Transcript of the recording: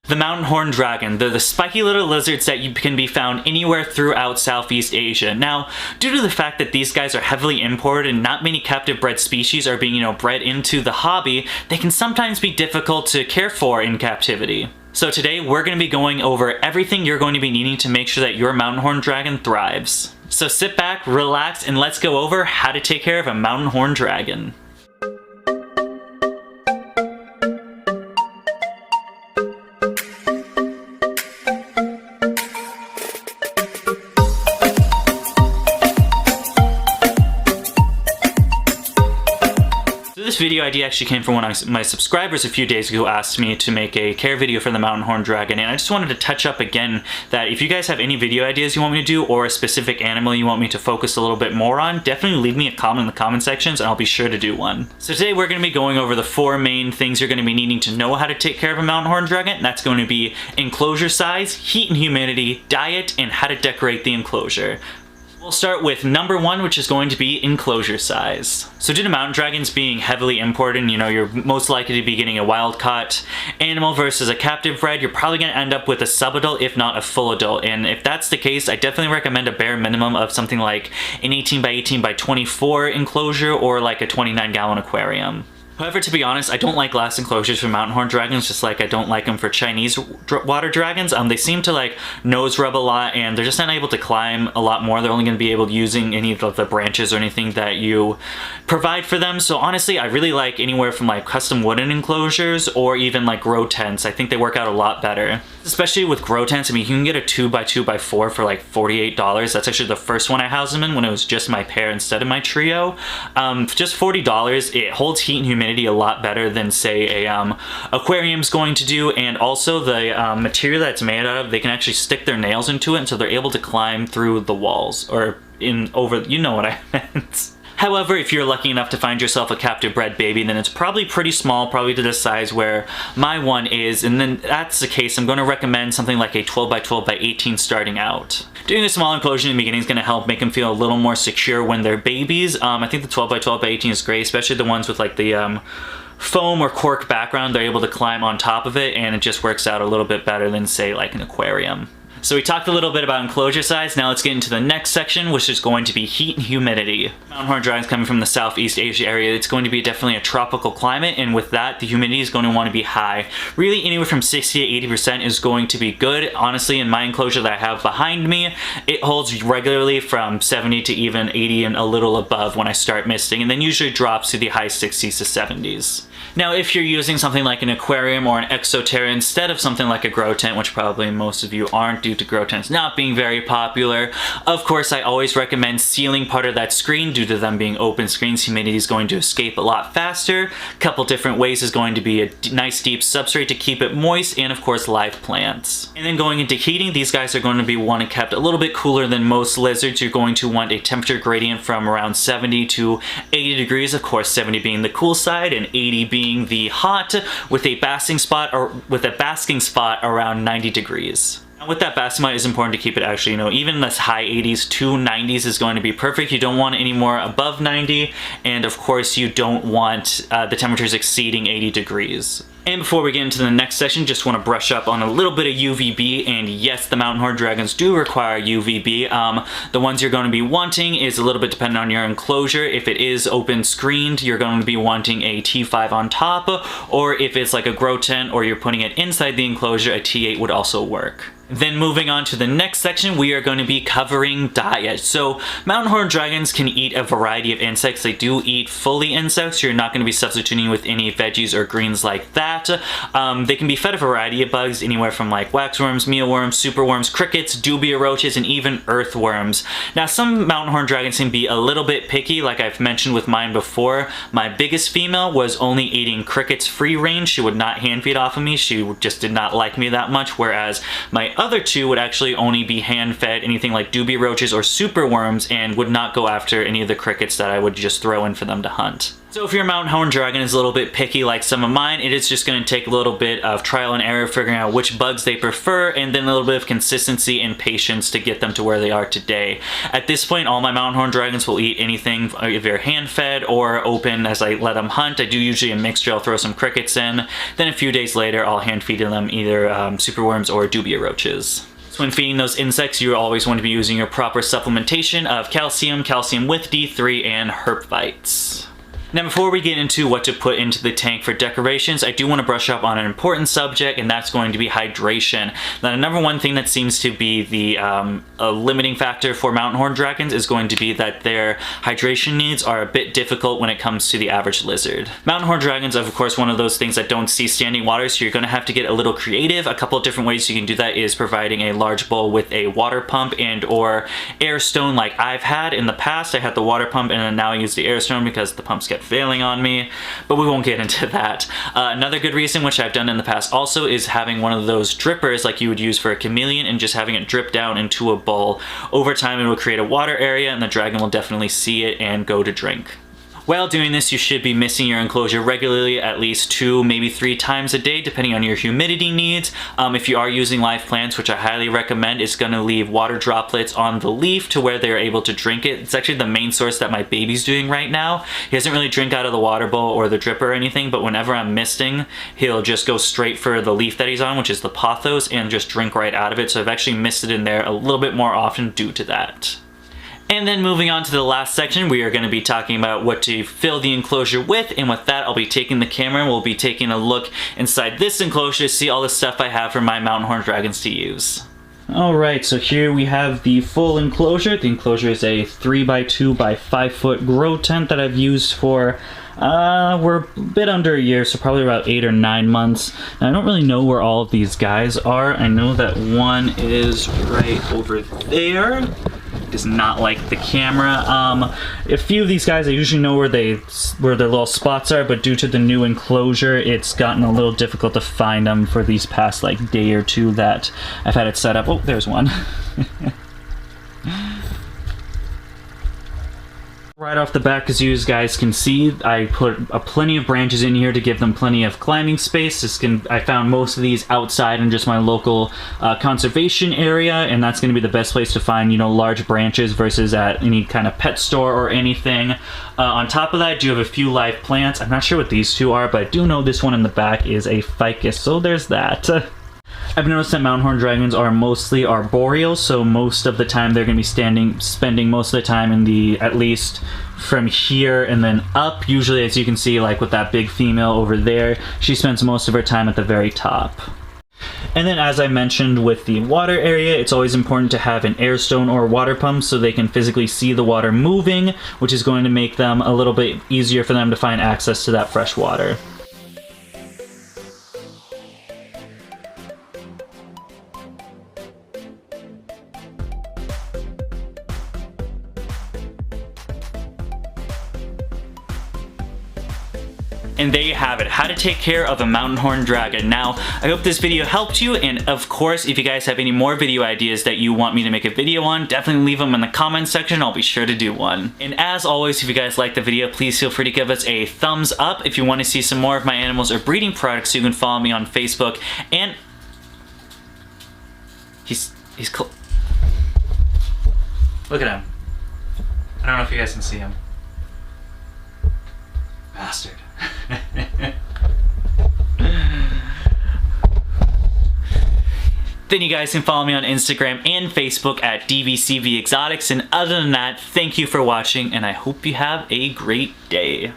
The mountain horned dragon. They're the spiky little lizards that can be found anywhere throughout Southeast Asia. Now, due to the fact that these guys are heavily imported and not many captive bred species are being, bred into the hobby, they can sometimes be difficult to care for in captivity. So today we're going to be going over everything you're going to be needing to make sure that your mountain horned dragon thrives. So sit back, relax, and let's go over how to take care of a mountain horned dragon. This video idea actually came from one of my subscribers a few days ago who asked me to make a care video for the mountain horned dragon, and I just wanted to touch up again that if you guys have any video ideas you want me to do or a specific animal you want me to focus a little bit more on, definitely leave me a comment in the comment sections and I'll be sure to do one. So today we're going to be going over the 4 main things you're going to be needing to know how to take care of a mountain horned dragon, and that's going to be enclosure size, heat and humidity, diet, and how to decorate the enclosure. We'll start with number 1, which is going to be enclosure size. So due to mountain dragons being heavily imported, you're most likely to be getting a wild-caught animal versus a captive bred, you're probably going to end up with a subadult, if not a full adult. And if that's the case, I definitely recommend a bare minimum of something like an 18 by 18 by 24 enclosure or like a 29-gallon aquarium. However, to be honest, I don't like glass enclosures for mountain horned dragons, just like I don't like them for Chinese water dragons. They seem to nose rub a lot, and they're just not able to climb a lot more. They're only going to be able to using any of the branches or anything that you provide for them. So honestly, I really like anywhere from custom wooden enclosures or even grow tents. I think they work out a lot better. Especially with grow tents, you can get a 2x2x4 for $48. That's actually the first one I housed them in when it was just my pair instead of my trio. Just $40, it holds heat and humidity a lot better than say a aquarium's going to do, and also the material that's made out of, they can actually stick their nails into it, and so they're able to climb through the walls or over, you know what I meant. However, if you're lucky enough to find yourself a captive bred baby, then it's probably pretty small, probably to the size where my one is, and then that's the case, I'm going to recommend something like a 12 by 12 by 18 starting out. Doing a small enclosure in the beginning is going to help make them feel a little more secure when they're babies. I think the 12 by 12 by 18 is great, especially the ones with the foam or cork background. They're able to climb on top of it, and it just works out a little bit better than say an aquarium. So we talked a little bit about enclosure size. Now let's get into the next section, which is going to be heat and humidity. Mountain horned dragons coming from the Southeast Asia area, it's going to be definitely a tropical climate, and with that, the humidity is going to want to be high. Really, anywhere from 60 to 80% is going to be good. Honestly, in my enclosure that I have behind me, it holds regularly from 70 to even 80 and a little above when I start misting, and then usually drops to the high 60s to 70s. Now, if you're using something like an aquarium or an exoterra instead of something like a grow tent, which probably most of you aren't due to grow tents not being very popular, of course I always recommend sealing part of that screen. Due to them being open screens, humidity is going to escape a lot faster. A couple different ways is going to be a nice deep substrate to keep it moist, and of course live plants. And then going into heating, these guys are going to be wanted kept a little bit cooler than most lizards. You're going to want a temperature gradient from around 70 to 80 degrees, of course 70 being the cool side and 80 being the hot, with a basking spot around 90 degrees. And with that basking spot, it's important to keep it actually, even this high 80s to 90s is going to be perfect. You don't want any more above 90, and of course you don't want the temperatures exceeding 80 degrees. And before we get into the next section, just want to brush up on a little bit of UVB, and yes, the mountain horned dragons do require UVB. The ones you're going to be wanting is a little bit dependent on your enclosure. If it is open screened, you're going to be wanting a T5 on top, or if it's like a grow tent or you're putting it inside the enclosure, a T8 would also work. Then moving on to the next section, we are going to be covering diet. So mountain horned dragons can eat a variety of insects. They do eat fully insects. You're not going to be substituting with any veggies or greens like that. They can be fed a variety of bugs, anywhere from waxworms, mealworms, superworms, crickets, dubia roaches, and even earthworms. Now some mountain horned dragons can be a little bit picky, like I've mentioned with mine before. My biggest female was only eating crickets free range. She would not hand feed off of me. She just did not like me that much, whereas my other two would actually only be hand fed anything like dubia roaches or superworms and would not go after any of the crickets that I would just throw in for them to hunt. So if your mountain horn dragon is a little bit picky like some of mine, it is just going to take a little bit of trial and error figuring out which bugs they prefer, and then a little bit of consistency and patience to get them to where they are today. At this point, all my mountain horn dragons will eat anything either hand-fed or open as I let them hunt. I do usually a mixture. I'll throw some crickets in. Then a few days later, I'll hand feed them either superworms or dubia roaches. When feeding those insects, you always want to be using your proper supplementation of calcium, calcium with D3, and herbites. Now before we get into what to put into the tank for decorations, I do want to brush up on an important subject, and that's going to be hydration. Now the number one thing that seems to be the limiting factor for mountain horn dragons is going to be that their hydration needs are a bit difficult when it comes to the average lizard. Mountain horn dragons are of course one of those things that don't see standing water, so you're going to have to get a little creative. A couple of different ways you can do that is providing a large bowl with a water pump and or air stone like I've had in the past. I had the water pump and then now I use the air stone because the pumps get failing on me, but we won't get into that. Another good reason, which I've done in the past also, is having one of those drippers like you would use for a chameleon and just having it drip down into a bowl. Over time it will create a water area and the dragon will definitely see it and go to drink. While doing this, you should be missing your enclosure regularly, at least 2, maybe 3 times a day, depending on your humidity needs. If you are using live plants, which I highly recommend, it's going to leave water droplets on the leaf to where they're able to drink it. It's actually the main source that my baby's doing right now. He doesn't really drink out of the water bowl or the dripper or anything, but whenever I'm misting, he'll just go straight for the leaf that he's on, which is the pothos, and just drink right out of it. So I've actually misted in there a little bit more often due to that. And then moving on to the last section, we are going to be talking about what to fill the enclosure with, and with that I'll be taking the camera and we'll be taking a look inside this enclosure to see all the stuff I have for my mountain horn dragons to use. Alright, so here we have the full enclosure. The enclosure is a 3x2 by 5 foot grow tent that I've used for we're a bit under a year, so probably about 8 or 9 months. Now, I don't really know where all of these guys are. I know that one is right over there. Does not like the camera. A few of these guys, I usually know where their little spots are, but due to the new enclosure, it's gotten a little difficult to find them for these past like day or two that I've had it set up. Oh, there's one. Right off the bat, as you guys can see, I put plenty of branches in here to give them plenty of climbing space. I found most of these outside in just my local conservation area, and that's going to be the best place to find, you know, large branches versus at any kind of pet store or anything. On top of that, I do have a few live plants. I'm not sure what these two are, but I do know this one in the back is a ficus, so there's that. I've noticed that mountain horn dragons are mostly arboreal, so most of the time they're going to be spending most of the time in the, at least from here and then up. Usually, as you can see, like with that big female over there, she spends most of her time at the very top. And then, as I mentioned with the water area, it's always important to have an air stone or water pump so they can physically see the water moving, which is going to make them a little bit easier for them to find access to that fresh water. And there you have it, how to take care of a mountain horn dragon. Now, I hope this video helped you, and of course, if you guys have any more video ideas that you want me to make a video on, definitely leave them in the comments section. I'll be sure to do one. And as always, if you guys like the video, please feel free to give us a thumbs up. If you want to see some more of my animals or breeding products, you can follow me on Facebook. And he's look at him. I don't know if you guys can see him. Bastard. Then you guys can follow me on Instagram and Facebook at DVCV Exotics. And other than that, thank you for watching, and I hope you have a great day.